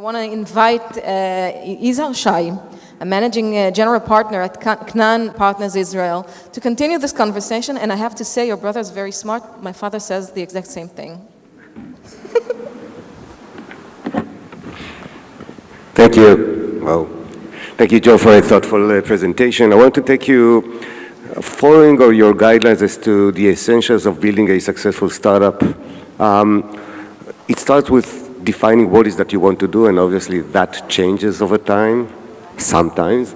want to invite Izhar Shay, a managing general partner at Canaan Partners Israel, to continue this conversation. And I have to say, your brother is very smart. My father says the exact same thing. Thank you. Well, thank you, Joe, for a thoughtful presentation. I want to take you following your guidelines as to the essentials of building a successful startup. It starts with defining what is that you want to do, and obviously that changes over time, sometimes.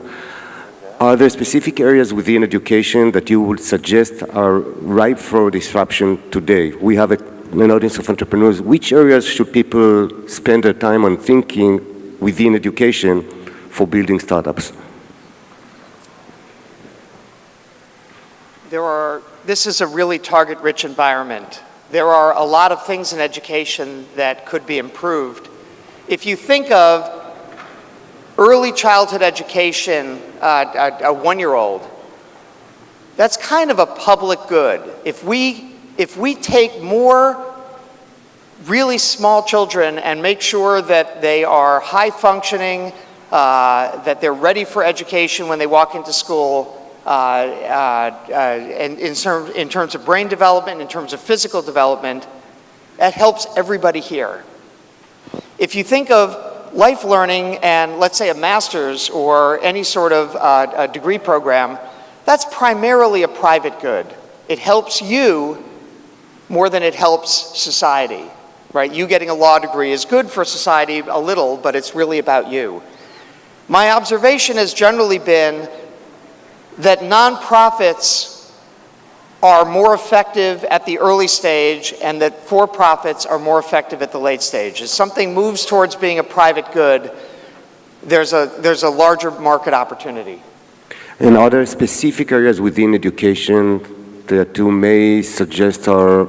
Are there specific areas within education that you would suggest are ripe for disruption today? We have an audience of entrepreneurs. Which areas should people spend their time on thinking within education for building startups? This is a really target-rich environment. There are a lot of things in education that could be improved. If you think of early childhood education, a one-year-old, that's kind of a public good. If we take more really small children and make sure that they are high-functioning, that they're ready for education when they walk into school, and in terms of brain development, in terms of physical development, that helps everybody here. If you think of life learning and, let's say, a master's or any sort of a degree program, that's primarily a private good. It helps you more than it helps society, right? You getting a law degree is good for society a little, but it's really about you. My observation has generally been that nonprofits are more effective at the early stage and that for-profits are more effective at the late stage. As something moves towards being a private good, there's a larger market opportunity. And are there specific areas within education that you may suggest are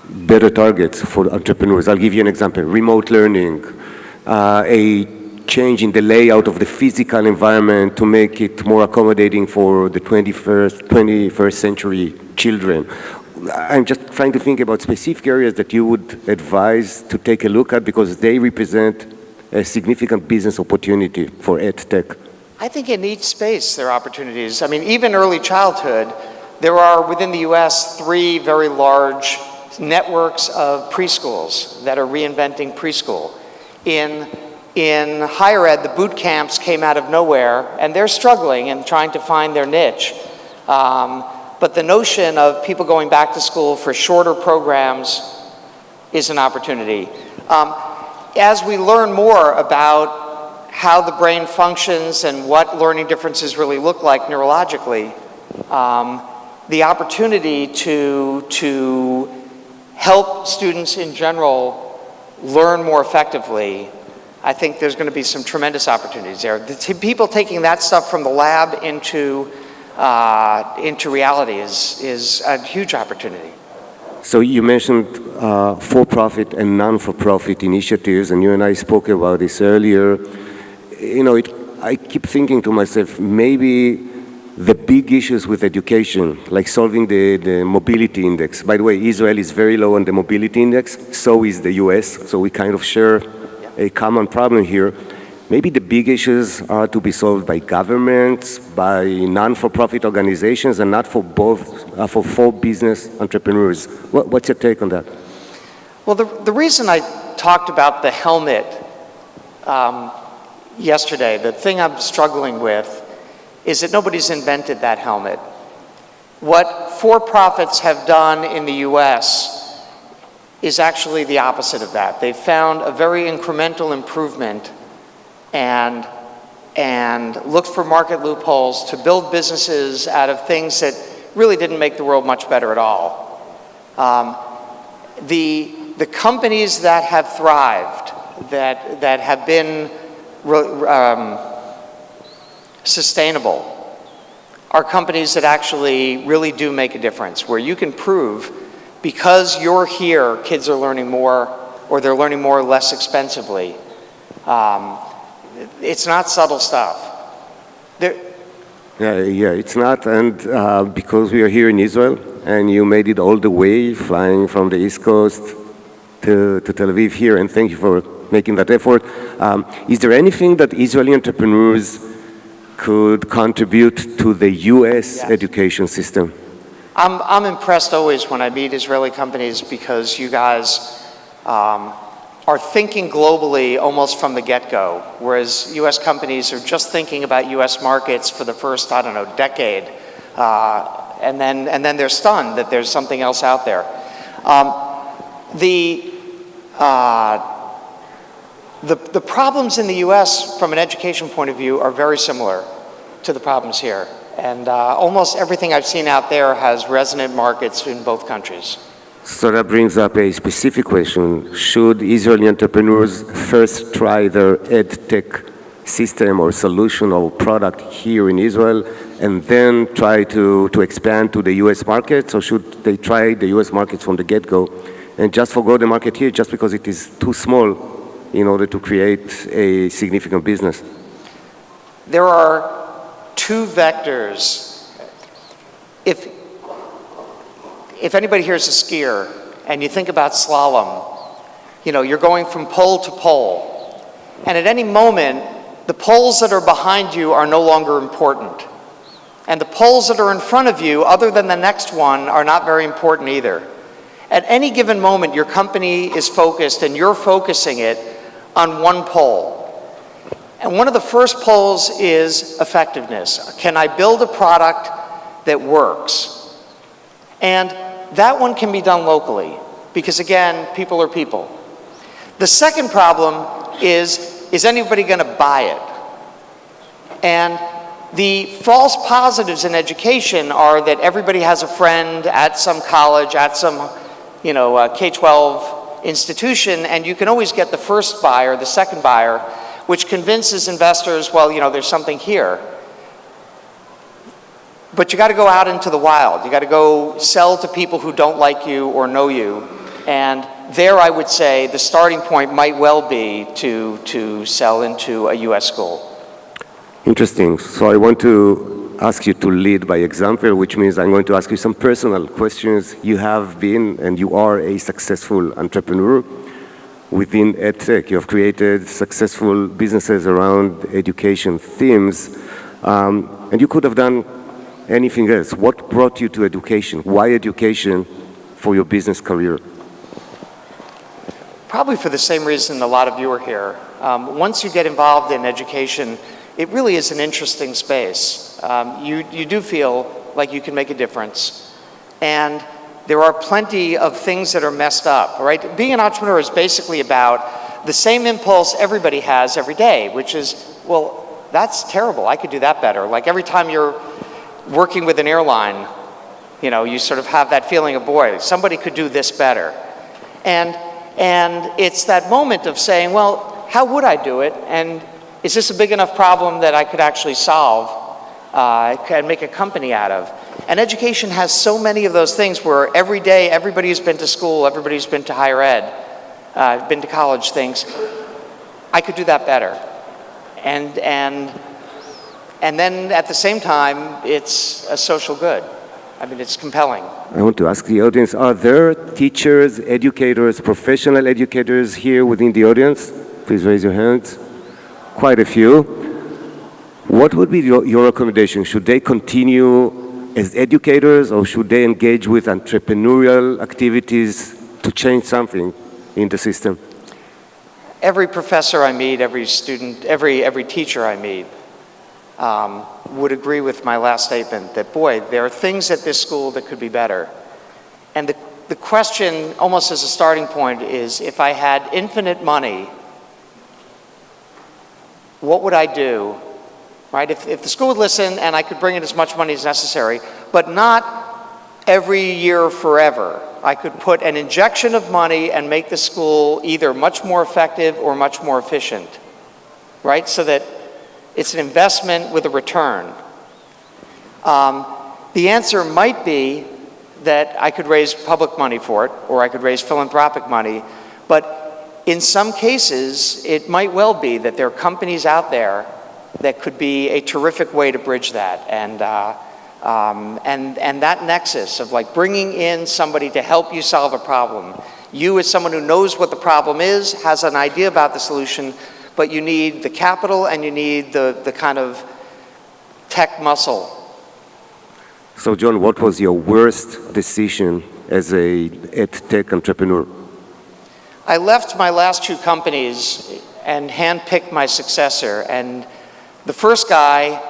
better targets for entrepreneurs? I'll give you an example. Remote learning, a change in the layout of the physical environment to make it more accommodating for the 21st century children. I'm just trying to think about specific areas that you would advise to take a look at because they represent a significant business opportunity for EdTech. I think in each space there are opportunities. I mean, even early childhood, there are within the US 3 very large networks of preschools that are reinventing preschool. In higher ed, the boot camps came out of nowhere, and they're struggling and trying to find their niche. But the notion of people going back to school for shorter programs is an opportunity. As we learn more about how the brain functions and what learning differences really look like neurologically, the opportunity to help students in general learn more effectively, I think there's going to be some tremendous opportunities there. People taking that stuff from the lab into reality is a huge opportunity. So you mentioned for-profit and non-for-profit initiatives, and you and I spoke about this earlier. You know, I keep thinking to myself, maybe the big issues with education, like solving the mobility index. By the way, Israel is very low on the mobility index, so is the US, so we kind of share a common problem here. Maybe the big issues are to be solved by governments, by non-for-profit organizations, and not for business entrepreneurs. What's your take on that? Well, the reason I talked about the helmet yesterday, the thing I'm struggling with, is that nobody's invented that helmet. What for-profits have done in the US is actually the opposite of that. They've found a very incremental improvement and looked for market loopholes to build businesses out of things that really didn't make the world much better at all. The companies that have thrived, that have been sustainable, are companies that actually really do make a difference, where you can prove because you're here, kids are learning more, or they're learning more less expensively. It's not subtle stuff. Yeah, it's not, and because we are here in Israel, and you made it all the way, flying from the East Coast to Tel Aviv here, and thank you for making that effort. Is there anything that Israeli entrepreneurs could contribute to the U.S. education system? I'm impressed always when I meet Israeli companies because you guys are thinking globally almost from the get-go, whereas U.S. companies are just thinking about U.S. markets for the first, I don't know, decade, and then they're stunned that there's something else out there. The problems in the U.S. from an education point of view are very similar to the problems here. And almost everything I've seen out there has resonant markets in both countries. So that brings up a specific question. Should Israeli entrepreneurs first try their EdTech system or solution or product here in Israel and then try to expand to the US markets, or should they try the US markets from the get-go and just forgo the market here just because it is too small in order to create a significant business? There are two vectors. If anybody here is a skier and you think about slalom, you know, you're going from pole to pole. And at any moment, the poles that are behind you are no longer important. And the poles that are in front of you, other than the next one, are not very important either. At any given moment, your company is focused and you're focusing it on one pole. And one of the first poles is effectiveness. Can I build a product that works? And that one can be done locally because, again, people are people. The second problem is anybody going to buy it? And the false positives in education are that everybody has a friend at some college, at some, you know, K-12 institution, and you can always get the first buyer, the second buyer, which convinces investors, well, you know, there's something here. But you got to go out into the wild. You got to go sell to people who don't like you or know you. And there, I would say, the starting point might well be to sell into a U.S. school. Interesting. So I want to ask you to lead by example, which means I'm going to ask you some personal questions. You have been and you are a successful entrepreneur within EdTech. You have created successful businesses around education themes, and you could have done anything else. What brought you to education? Why education for your business career? Probably for the same reason a lot of you are here. Once you get involved in education, it really is an interesting space. You do feel like you can make a difference. And there are plenty of things that are messed up, right? Being an entrepreneur is basically about the same impulse everybody has every day, which is, well, that's terrible. I could do that better. Like every time you're working with an airline, you know, you sort of have that feeling of, boy, somebody could do this better. And it's that moment of saying, well, how would I do it? And is this a big enough problem that I could actually solve and make a company out of? And education has so many of those things where every day everybody's been to school, everybody's been to higher ed, been to college, thinks, I could do that better. And then at the same time, it's a social good. I mean, it's compelling. I want to ask the audience, are there teachers, educators, professional educators here within the audience? Please raise your hands. Quite a few. What would be your recommendation? Should they continue as educators, or should they engage with entrepreneurial activities to change something in the system? Every professor I meet, every student, every teacher I meet would agree with my last statement that, boy, there are things at this school that could be better. And the question, almost as a starting point, is if I had infinite money, what would I do? Right? If the school would listen and I could bring in as much money as necessary, but not every year forever. I could put an injection of money and make the school either much more effective or much more efficient, right? So that it's an investment with a return. The answer might be that I could raise public money for it, or I could raise philanthropic money, but in some cases, it might well be that there are companies out there that could be a terrific way to bridge that. And that nexus of like bringing in somebody to help you solve a problem. You as someone who knows what the problem is, has an idea about the solution, but you need the capital and you need the kind of tech muscle. So John, what was your worst decision as a EdTech entrepreneur? I left my last two companies and handpicked my successor. And the first guy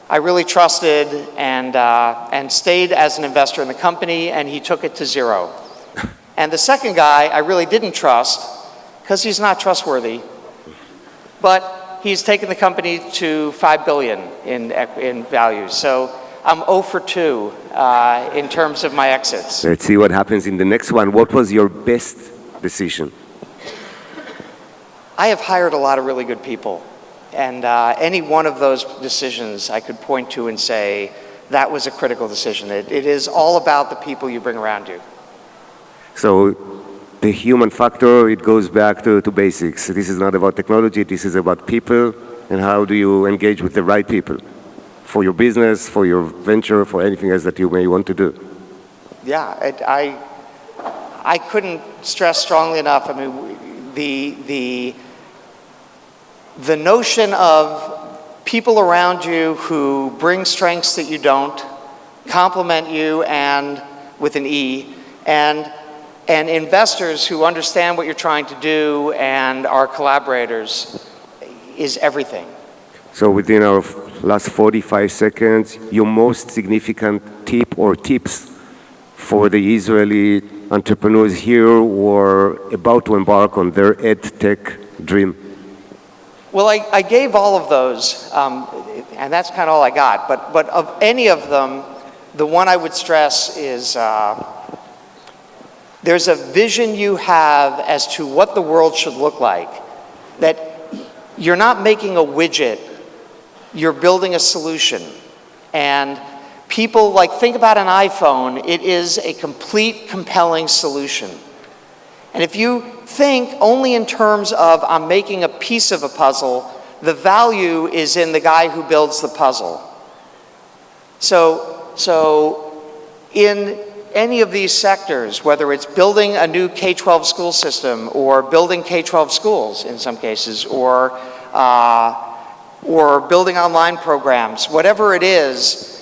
I really trusted and stayed as an investor in the company, and he took it to zero. And the second guy I really didn't trust because he's not trustworthy, but he's taken the company to $5 billion in value. So I'm 0 for 2 in terms of my exits. Let's see what happens in the next one. What was your best decision? I have hired a lot of really good people. And any one of those decisions I could point to and say, that was a critical decision. It is all about the people you bring around you. So the human factor, it goes back to basics. This is not about technology, this is about people, and how do you engage with the right people for your business, for your venture, for anything else that you may want to do. Yeah, I couldn't stress strongly enough. I mean, the notion of people around you who bring strengths that you don't, complement you, and with an E, and investors who understand what you're trying to do and are collaborators is everything. So within our last 45 seconds, your most significant tip or tips for the Israeli entrepreneurs here who are about to embark on their EdTech dream? Well, I gave all of those, and that's kind of all I got. But of any of them, the one I would stress is there's a vision you have as to what the world should look like, that you're not making a widget, you're building a solution. And people, think about an iPhone, it is a complete, compelling solution. And if you think only in terms of I'm making a piece of a puzzle, the value is in the guy who builds the puzzle. So in any of these sectors, whether it's building a new K-12 school system or building K-12 schools in some cases, or building online programs, whatever it is,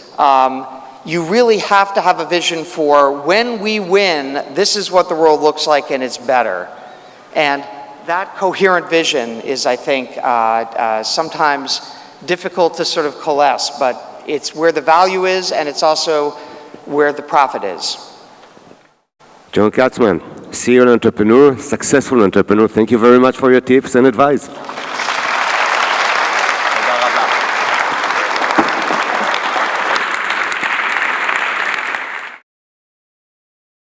you really have to have a vision for when we win, this is what the world looks like and it's better. And that coherent vision is, I think, sometimes difficult to sort of coalesce, but it's where the value is and it's also where the profit is. John Katzman, serial entrepreneur, successful entrepreneur, thank you very much for your tips and advice.